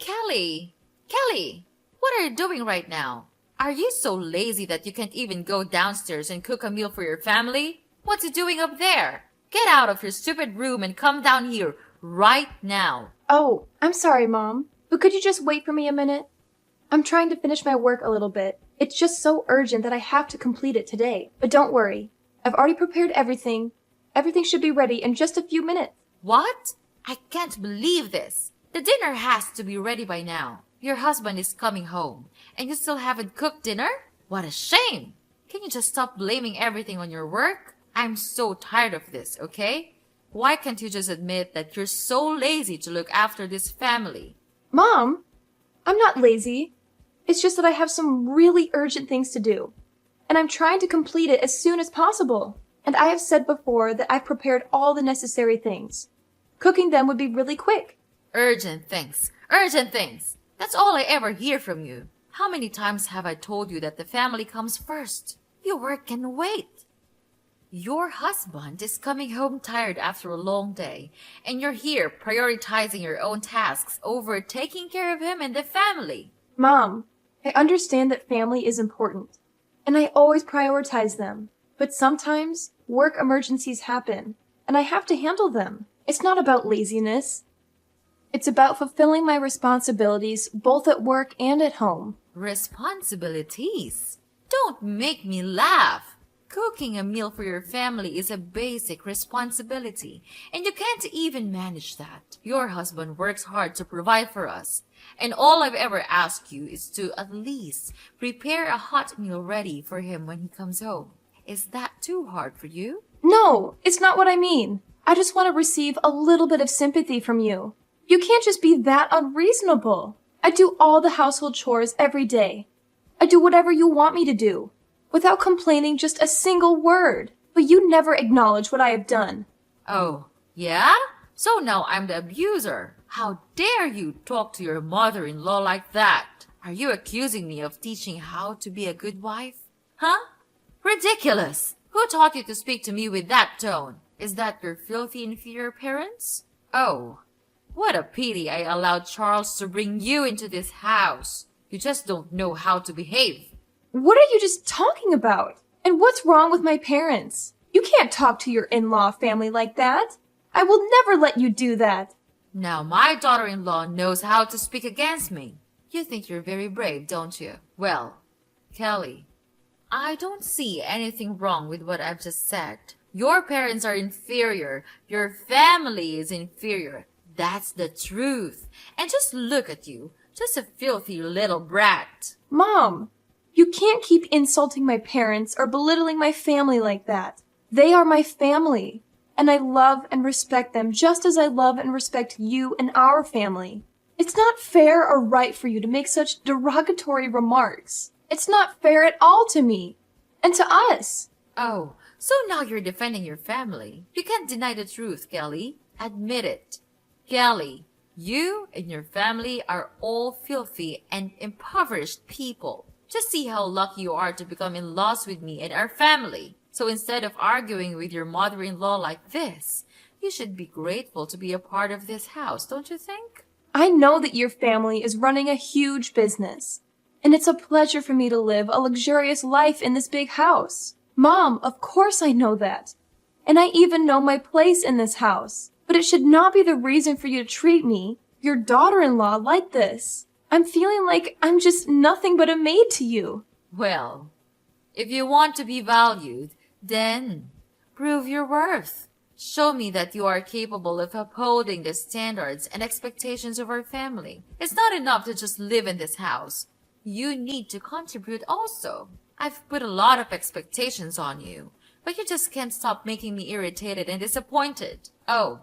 Kelly! Kelly! What are you doing right now? Are you so lazy that you can't even go downstairs and cook a meal for your family? What's you doing up there? Get out of your stupid room and come down here right now. Oh, I'm sorry, Mom. But could you just wait for me a minute? I'm trying to finish my work a little bit. It's just so urgent that I have to complete it today. But don't worry. I've already prepared everything. Everything should be ready in just a few minutes. What? I can't believe this. The dinner has to be ready by now. Your husband is coming home, and you still haven't cooked dinner? What a shame! Can you just stop blaming everything on your work? I'm so tired of this, okay? Why can't you just admit that you're so lazy to look after this family? Mom, I'm not lazy. It's just that I have some really urgent things to do, and I'm trying to complete it as soon as possible. And I have said before that I've prepared all the necessary things. Cooking them would be really quick. Urgent things. Urgent things. That's all I ever hear from you. How many times have I told you that the family comes first? Your work can wait. Your husband is coming home tired after a long day, and you're here prioritizing your own tasks over taking care of him and the family. Mom, I understand that family is important, and I always prioritize them. But sometimes work emergencies happen, and I have to handle them. It's not about laziness. It's about fulfilling my responsibilities both at work and at home. Responsibilities? Don't make me laugh. Cooking a meal for your family is a basic responsibility, and you can't even manage that. Your husband works hard to provide for us, and all I've ever asked you is to at least prepare a hot meal ready for him when he comes home. Is that too hard for you? No, it's not what I mean. I just want to receive a little bit of sympathy from you. You can't just be that unreasonable. I do all the household chores every day. I do whatever you want me to do, without complaining just a single word. But you never acknowledge what I have done. Oh, yeah? So now I'm the abuser. How dare you talk to your mother-in-law like that? Are you accusing me of teaching how to be a good wife? Huh? Ridiculous! Who taught you to speak to me with that tone? Is that your filthy inferior parents? Oh, what a pity I allowed Charles to bring you into this house. You just don't know how to behave. What are you just talking about? And what's wrong with my parents? You can't talk to your in-law family like that. I will never let you do that. Now my daughter-in-law knows how to speak against me. You think you're very brave, don't you? Well, Kelly, I don't see anything wrong with what I've just said. Your parents are inferior. Your family is inferior. That's the truth. And just look at you. Just a filthy little brat. Mom, you can't keep insulting my parents or belittling my family like that. They are my family, and I love and respect them just as I love and respect you and our family. It's not fair or right for you to make such derogatory remarks. It's not fair at all to me and to us. Oh, so now you're defending your family. You can't deny the truth, Kelly. Admit it. Kelly, you and your family are all filthy and impoverished people. Just see how lucky you are to become in-laws with me and our family. So instead of arguing with your mother-in-law like this, you should be grateful to be a part of this house, don't you think? I know that your family is running a huge business, and it's a pleasure for me to live a luxurious life in this big house. Mom, of course I know that. And I even know my place in this house. But it should not be the reason for you to treat me, your daughter-in-law, like this. I'm feeling like I'm just nothing but a maid to you. Well, if you want to be valued, then prove your worth. Show me that you are capable of upholding the standards and expectations of our family. It's not enough to just live in this house. You need to contribute also. I've put a lot of expectations on you, but you just can't stop making me irritated and disappointed. Oh,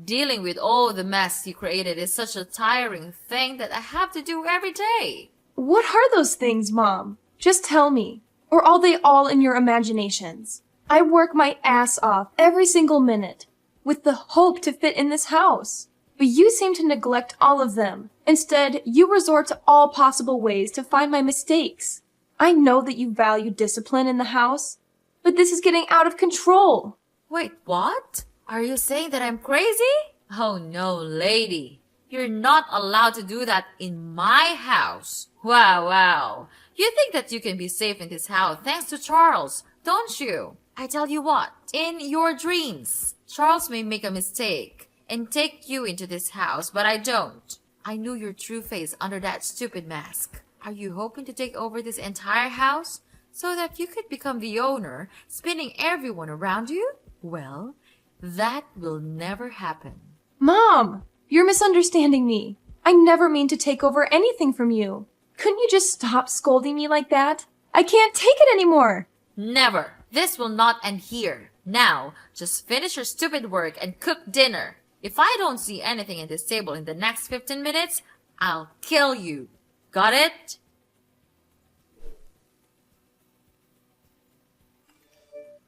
dealing with all the mess you created is such a tiring thing that I have to do every day. What are those things, Mom? Just tell me. Or are they all in your imaginations? I work my ass off every single minute with the hope to fit in this house. But you seem to neglect all of them. Instead, you resort to all possible ways to find my mistakes. I know that you value discipline in the house, but this is getting out of control. Wait, what? Are you saying that I'm crazy? Oh no, lady. You're not allowed to do that in my house. Wow, wow. You think that you can be safe in this house thanks to Charles, don't you? I tell you what, in your dreams, Charles may make a mistake and take you into this house, but I don't. I knew your true face under that stupid mask. Are you hoping to take over this entire house so that you could become the owner, spinning everyone around you? Well, that will never happen. Mom, you're misunderstanding me. I never mean to take over anything from you. Couldn't you just stop scolding me like that? I can't take it anymore. Never. This will not end here. Now, just finish your stupid work and cook dinner. If I don't see anything in this table in the next 15 minutes, I'll kill you. Got it?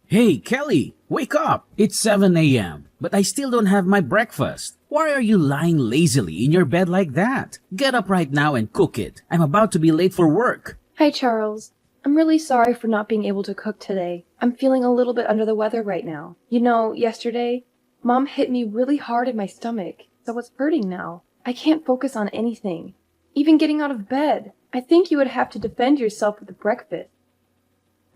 Hey, Kelly, wake up. It's 7 a.m., but I still don't have my breakfast. Why are you lying lazily in your bed like that? Get up right now and cook it. I'm about to be late for work. Hi, Charles. I'm really sorry for not being able to cook today. I'm feeling a little bit under the weather right now. You know, yesterday, Mom hit me really hard in my stomach, so it's hurting now. I can't focus on anything, even getting out of bed. I think you would have to defend yourself with the breakfast.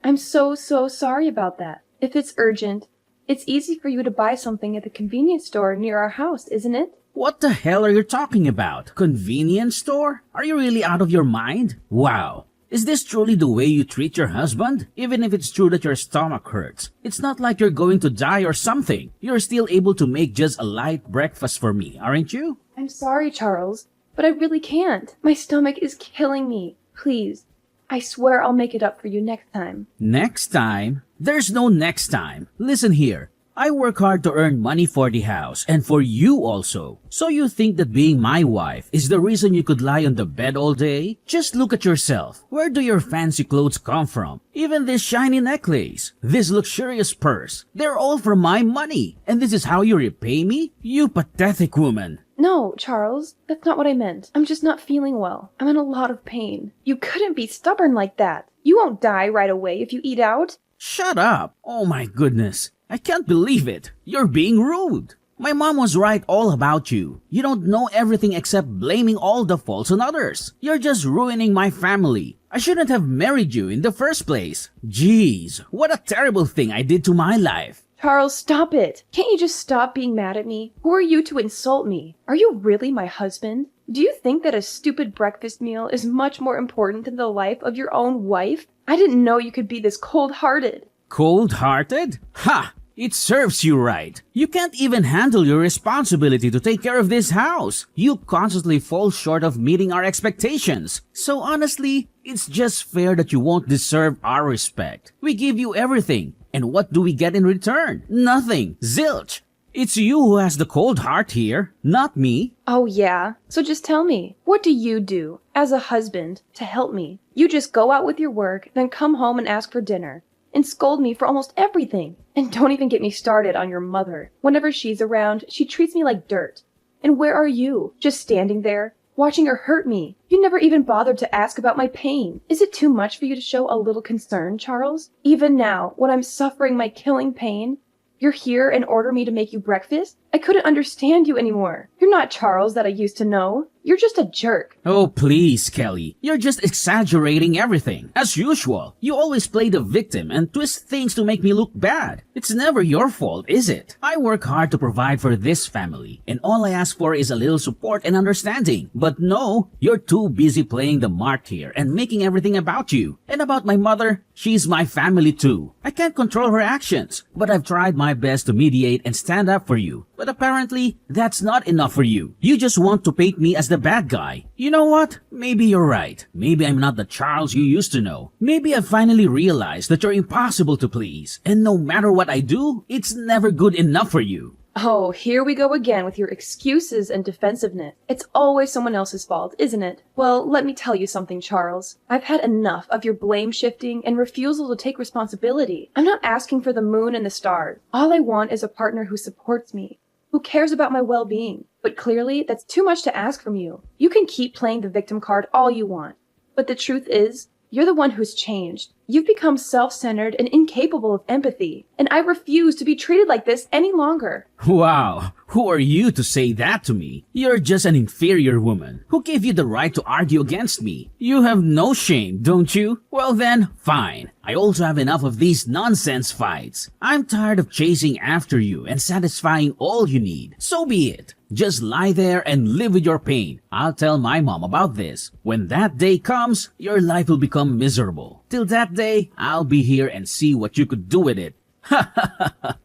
I'm so sorry about that. If it's urgent, it's easy for you to buy something at the convenience store near our house, isn't it? What the hell are you talking about? Convenience store? Are you really out of your mind? Wow. Is this truly the way you treat your husband? Even if it's true that your stomach hurts, it's not like you're going to die or something. You're still able to make just a light breakfast for me, aren't you? I'm sorry, Charles, but I really can't. My stomach is killing me. Please, I swear I'll make it up for you next time. Next time? There's no next time. Listen here. I work hard to earn money for the house and for you also. So you think that being my wife is the reason you could lie on the bed all day? Just look at yourself. Where do your fancy clothes come from? Even this shiny necklace, this luxurious purse, they're all from my money. And this is how you repay me? You pathetic woman. No, Charles, that's not what I meant. I'm just not feeling well. I'm in a lot of pain. You couldn't be stubborn like that. You won't die right away if you eat out. Shut up. Oh my goodness. I can't believe it. You're being rude. My mom was right all about you. You don't know everything except blaming all the faults on others. You're just ruining my family. I shouldn't have married you in the first place. Jeez, what a terrible thing I did to my life. Charles, stop it. Can't you just stop being mad at me? Who are you to insult me? Are you really my husband? Do you think that a stupid breakfast meal is much more important than the life of your own wife? I didn't know you could be this cold-hearted. Cold-hearted? Ha! It serves you right. You can't even handle your responsibility to take care of this house. You constantly fall short of meeting our expectations. So honestly, it's just fair that you won't deserve our respect. We give you everything. And what do we get in return? Nothing. Zilch. It's you who has the cold heart here, not me. Oh yeah? So just tell me, what do you do, as a husband, to help me? You just go out with your work, then come home and ask for dinner, and scold me for almost everything. And don't even get me started on your mother. Whenever she's around, she treats me like dirt. And where are you? Just standing there, watching her hurt me. You never even bothered to ask about my pain. Is it too much for you to show a little concern, Charles? Even now, when I'm suffering my killing pain, you're here and order me to make you breakfast? I couldn't understand you anymore. You're not Charles that I used to know. You're just a jerk. Oh, please, Kelly. You're just exaggerating everything. As usual, you always play the victim and twist things to make me look bad. It's never your fault, is it? I work hard to provide for this family, and all I ask for is a little support and understanding. But no, you're too busy playing the mark here and making everything about you. And about my mother, she's my family too. I can't control her actions, but I've tried my best to mediate and stand up for you. But apparently, that's not enough for you. You just want to paint me as the bad guy. You know what? Maybe you're right. Maybe I'm not the Charles you used to know. Maybe I finally realized that you're impossible to please. And no matter what I do, it's never good enough for you. Oh, here we go again with your excuses and defensiveness. It's always someone else's fault, isn't it? Well, let me tell you something, Charles. I've had enough of your blame shifting and refusal to take responsibility. I'm not asking for the moon and the stars. All I want is a partner who supports me, who cares about my well-being. But clearly, that's too much to ask from you. You can keep playing the victim card all you want. But the truth is, you're the one who's changed. You've become self-centered and incapable of empathy, and I refuse to be treated like this any longer. Wow, who are you to say that to me? You're just an inferior woman. Who gave you the right to argue against me? You have no shame, don't you? Well then, fine. I also have enough of these nonsense fights. I'm tired of chasing after you and satisfying all you need. So be it. Just lie there and live with your pain. I'll tell my mom about this. When that day comes, your life will become miserable. Till that day, I'll be here and see what you could do with it. Ha ha ha ha.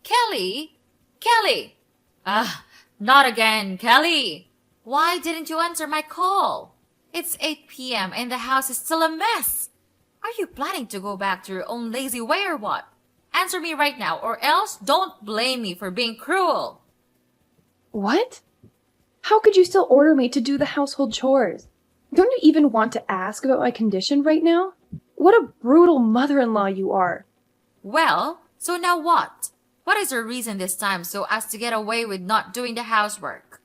Kelly? Kelly! Not again, Kelly! Why didn't you answer my call? It's 8 p.m. and the house is still a mess. Are you planning to go back to your own lazy way or what? Answer me right now, or else don't blame me for being cruel. What? How could you still order me to do the household chores? Don't you even want to ask about my condition right now? What a brutal mother-in-law you are. Well, so now what? What is your reason this time so as to get away with not doing the housework?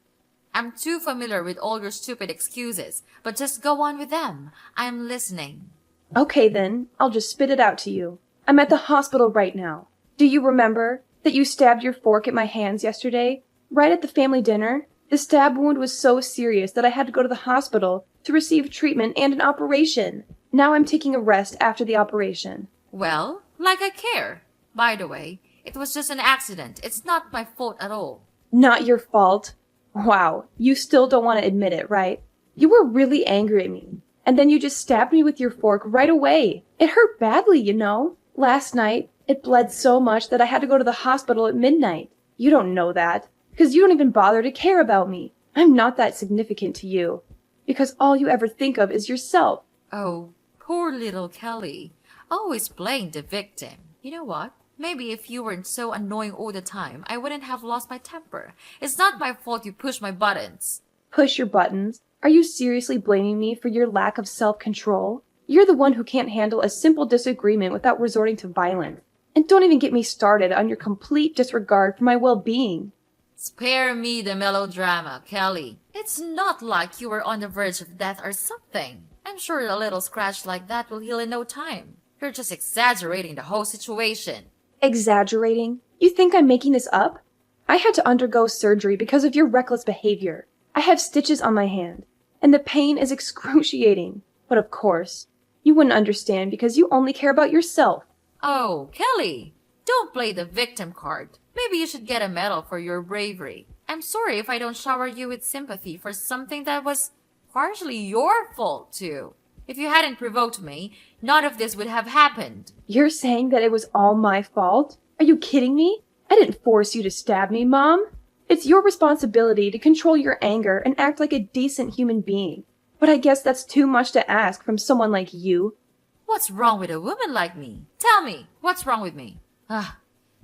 I'm too familiar with all your stupid excuses, but just go on with them. I'm listening. Okay then, I'll just spit it out to you. I'm at the hospital right now. Do you remember that you stabbed your fork at my hands yesterday? Right at the family dinner? The stab wound was so serious that I had to go to the hospital to receive treatment and an operation. Now I'm taking a rest after the operation. Well, like I care. By the way, it was just an accident. It's not my fault at all. Not your fault. Wow, you still don't want to admit it, right? You were really angry at me. And then you just stabbed me with your fork right away. It hurt badly, you know. Last night, it bled so much that I had to go to the hospital at midnight. You don't know that, because you don't even bother to care about me. I'm not that significant to you, because all you ever think of is yourself. Oh, poor little Kelly. Always playing the victim. You know what? Maybe if you weren't so annoying all the time, I wouldn't have lost my temper. It's not my fault you push my buttons. Push your buttons? Are you seriously blaming me for your lack of self-control? You're the one who can't handle a simple disagreement without resorting to violence. And don't even get me started on your complete disregard for my well-being. Spare me the melodrama, Kelly. It's not like you were on the verge of death or something. I'm sure a little scratch like that will heal in no time. You're just exaggerating the whole situation. Exaggerating? You think I'm making this up? I had to undergo surgery because of your reckless behavior. I have stitches on my hand, and the pain is excruciating. But of course, you wouldn't understand because you only care about yourself. Oh, Kelly, don't play the victim card. Maybe you should get a medal for your bravery. I'm sorry if I don't shower you with sympathy for something that was partially your fault, too. If you hadn't provoked me, none of this would have happened. You're saying that it was all my fault? Are you kidding me? I didn't force you to stab me, Mom. It's your responsibility to control your anger and act like a decent human being. But I guess that's too much to ask from someone like you. What's wrong with a woman like me? Tell me, what's wrong with me?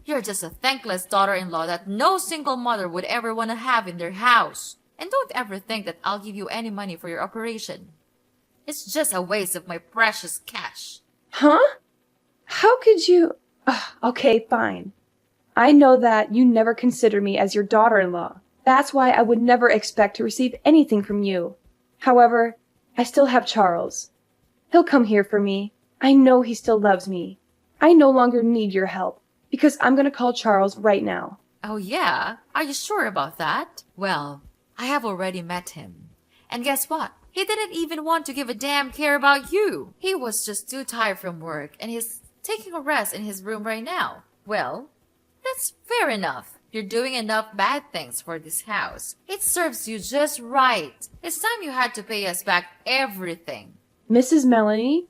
You're just a thankless daughter-in-law that no single mother would ever want to have in their house. And don't ever think that I'll give you any money for your operation. It's just a waste of my precious cash. Huh? How could you... Okay, fine. I know that you never consider me as your daughter-in-law. That's why I would never expect to receive anything from you. However, I still have Charles. He'll come here for me. I know he still loves me. I no longer need your help, because I'm gonna call Charles right now. Oh yeah? Are you sure about that? Well, I have already met him. And guess what? He didn't even want to give a damn care about you. He was just too tired from work and he's taking a rest in his room right now. Well, that's fair enough. You're doing enough bad things for this house. It serves you just right. It's time you had to pay us back everything. Mrs. Melanie,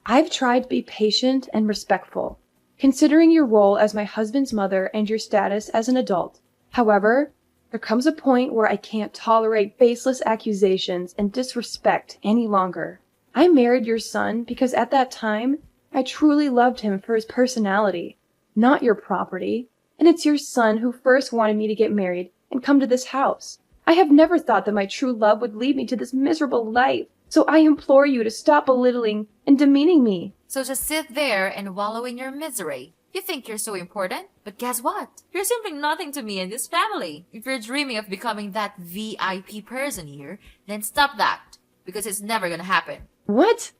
I've tried to be patient and respectful, considering your role as my husband's mother and your status as an adult. However, there comes a point where I can't tolerate baseless accusations and disrespect any longer. I married your son because at that time, I truly loved him for his personality, not your property. And it's your son who first wanted me to get married and come to this house. I have never thought that my true love would lead me to this miserable life. So I implore you to stop belittling and demeaning me. So just sit there and wallow in your misery. You think you're so important? But guess what? You're simply nothing to me and this family. If you're dreaming of becoming that VIP person here, then stop that. Because it's never gonna happen. What?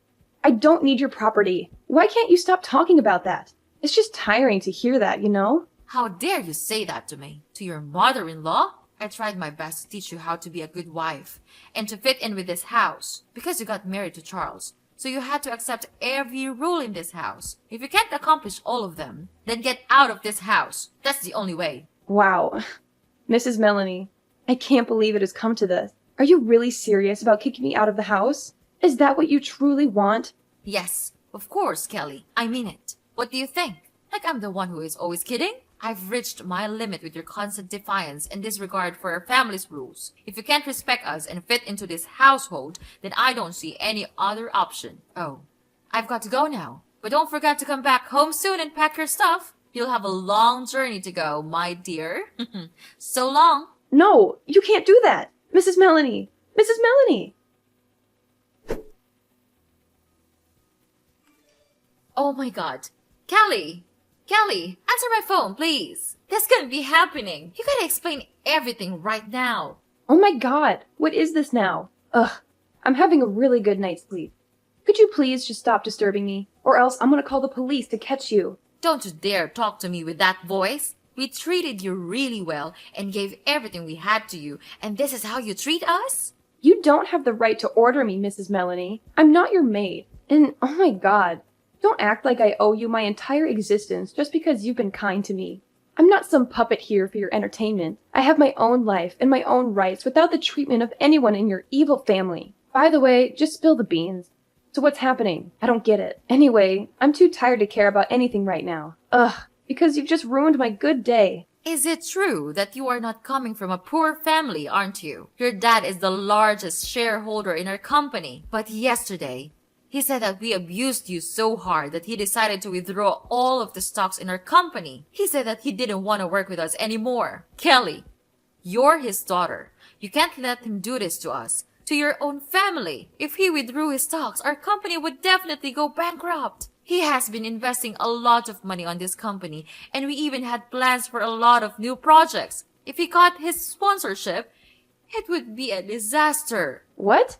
I don't need your property. Why can't you stop talking about that? It's just tiring to hear that, you know? How dare you say that to me? To your mother-in-law? I tried my best to teach you how to be a good wife and to fit in with this house because you got married to Charles. So you had to accept every rule in this house. If you can't accomplish all of them, then get out of this house. That's the only way. Wow. Mrs. Melanie, I can't believe it has come to this. Are you really serious about kicking me out of the house? Is that what you truly want? Yes, of course, Kelly. I mean it. What do you think? Like I'm the one who is always kidding? I've reached my limit with your constant defiance and disregard for our family's rules. If you can't respect us and fit into this household, then I don't see any other option. Oh, I've got to go now. But don't forget to come back home soon and pack your stuff. You'll have a long journey to go, my dear. So long. No, you can't do that. Mrs. Melanie! Mrs. Melanie! Oh my god. Kelly! Kelly, answer my phone, please. This can't be happening. You gotta explain everything right now. Oh my god, what is this now? Ugh, I'm having a really good night's sleep. Could you please just stop disturbing me? Or else I'm gonna call the police to catch you. Don't you dare talk to me with that voice. We treated you really well and gave everything we had to you, and this is how you treat us? You don't have the right to order me, Mrs. Melanie. I'm not your maid. And oh my god, don't act like I owe you my entire existence just because you've been kind to me. I'm not some puppet here for your entertainment. I have my own life and my own rights without the treatment of anyone in your evil family. By the way, just spill the beans. So what's happening? I don't get it. Anyway, I'm too tired to care about anything right now. Ugh, because you've just ruined my good day. Is it true that you are not coming from a poor family, aren't you? Your dad is the largest shareholder in our company. But yesterday, he said that we abused you so hard that he decided to withdraw all of the stocks in our company. He said that he didn't want to work with us anymore. Kelly, you're his daughter. You can't let him do this to us, to your own family. If he withdrew his stocks, our company would definitely go bankrupt. He has been investing a lot of money on this company, and we even had plans for a lot of new projects. If he got his sponsorship, it would be a disaster. What?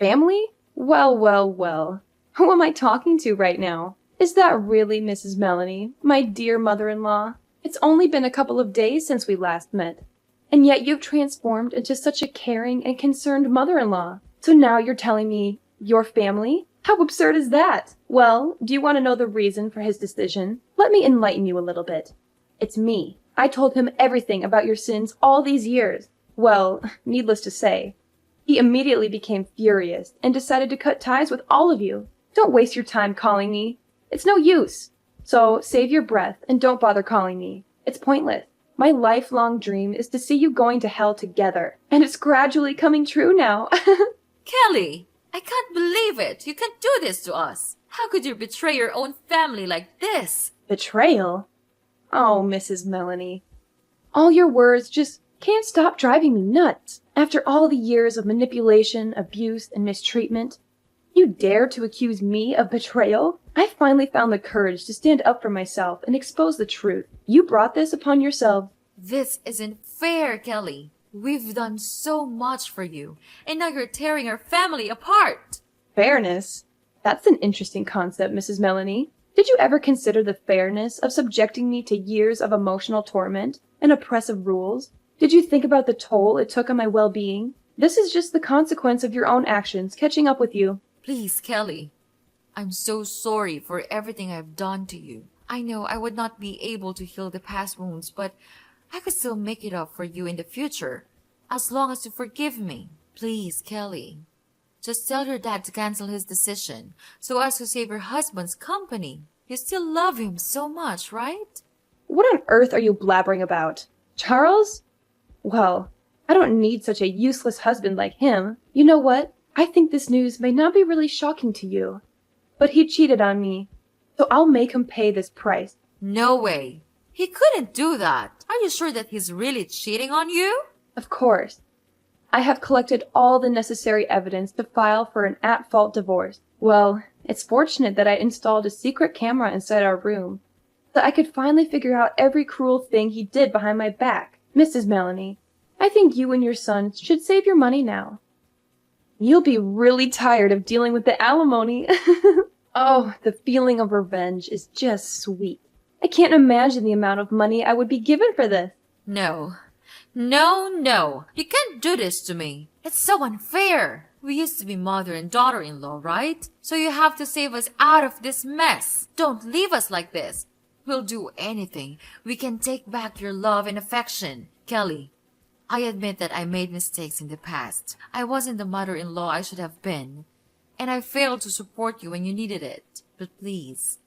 Family? Well, well, well. Who am I talking to right now? Is that really Mrs. Melanie, my dear mother-in-law? It's only been a couple of days since we last met. And yet you've transformed into such a caring and concerned mother-in-law. So now you're telling me, your family? How absurd is that? Well, do you want to know the reason for his decision? Let me enlighten you a little bit. It's me. I told him everything about your sins all these years. Well, needless to say, he immediately became furious and decided to cut ties with all of you. Don't waste your time calling me. It's no use. So save your breath and don't bother calling me. It's pointless. My lifelong dream is to see you going to hell together. And it's gradually coming true now. Kelly, I can't believe it. You can't do this to us. How could you betray your own family like this? Betrayal? Oh, Mrs. Melanie. All your words just can't stop driving me nuts. After all the years of manipulation, abuse, and mistreatment, you dare to accuse me of betrayal? I finally found the courage to stand up for myself and expose the truth. You brought this upon yourself. This isn't fair, Kelly. We've done so much for you, and now you're tearing our family apart. Fairness? That's an interesting concept, Mrs. Melanie. Did you ever consider the fairness of subjecting me to years of emotional torment and oppressive rules? Did you think about the toll it took on my well-being? This is just the consequence of your own actions catching up with you. Please, Kelly. I'm so sorry for everything I've done to you. I know I would not be able to heal the past wounds, but I could still make it up for you in the future, as long as you forgive me. Please, Kelly. Just tell your dad to cancel his decision, so as to save your husband's company. You still love him so much, right? What on earth are you blabbering about? Charles? Well, I don't need such a useless husband like him. You know what? I think this news may not be really shocking to you. But he cheated on me, so I'll make him pay this price. No way. He couldn't do that. Are you sure that he's really cheating on you? Of course. I have collected all the necessary evidence to file for an at-fault divorce. Well, it's fortunate that I installed a secret camera inside our room. that I could finally figure out every cruel thing he did behind my back. Mrs. Melanie, I think you and your son should save your money now. You'll be really tired of dealing with the alimony. Oh, the feeling of revenge is just sweet. I can't imagine the amount of money I would be given for this. No. No, no. You can't do this to me. It's so unfair. We used to be mother and daughter-in-law, right? So you have to save us out of this mess. Don't leave us like this. We'll do anything. We can take back your love and affection. Kelly, I admit that I made mistakes in the past. I wasn't the mother-in-law I should have been. And I failed to support you when you needed it. But please,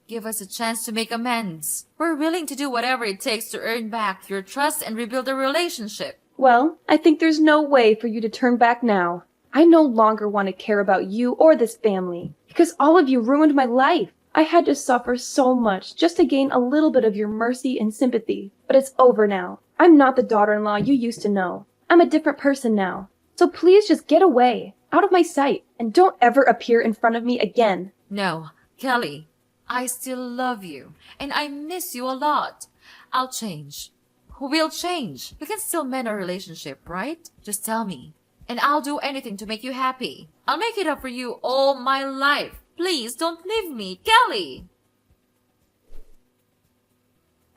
give us a chance to make amends. We're willing to do whatever it takes to earn back your trust and rebuild a relationship. Well, I think there's no way for you to turn back now. I no longer want to care about you or this family, because all of you ruined my life. I had to suffer so much just to gain a little bit of your mercy and sympathy. But it's over now. I'm not the daughter-in-law you used to know. I'm a different person now. So please just get away, out of my sight, and don't ever appear in front of me again. No, Kelly, I still love you, and I miss you a lot. I'll change. We'll change. We can still mend our relationship, right? Just tell me, and I'll do anything to make you happy. I'll make it up for you all my life. Please don't leave me, Kelly.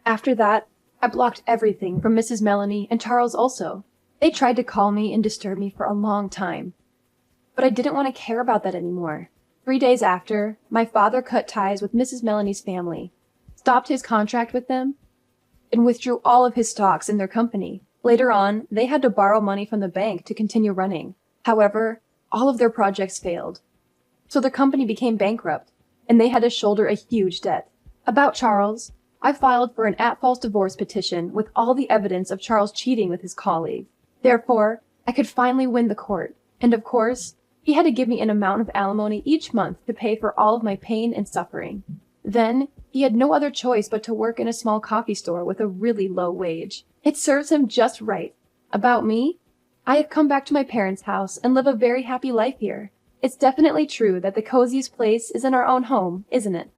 After that, I blocked everything from Mrs. Melanie and Charles also. They tried to call me and disturb me for a long time. But I didn't want to care about that anymore. 3 days after, my father cut ties with Mrs. Melanie's family, stopped his contract with them, and withdrew all of his stocks in their company. Later on, they had to borrow money from the bank to continue running. However, all of their projects failed. So their company became bankrupt, and they had to shoulder a huge debt. About Charles, I filed for an at-fault divorce petition with all the evidence of Charles cheating with his colleague. Therefore, I could finally win the court. And of course, he had to give me an amount of alimony each month to pay for all of my pain and suffering. Then, he had no other choice but to work in a small coffee store with a really low wage. It serves him just right. About me, I have come back to my parents' house and live a very happy life here. It's definitely true that the coziest place is in our own home, isn't it?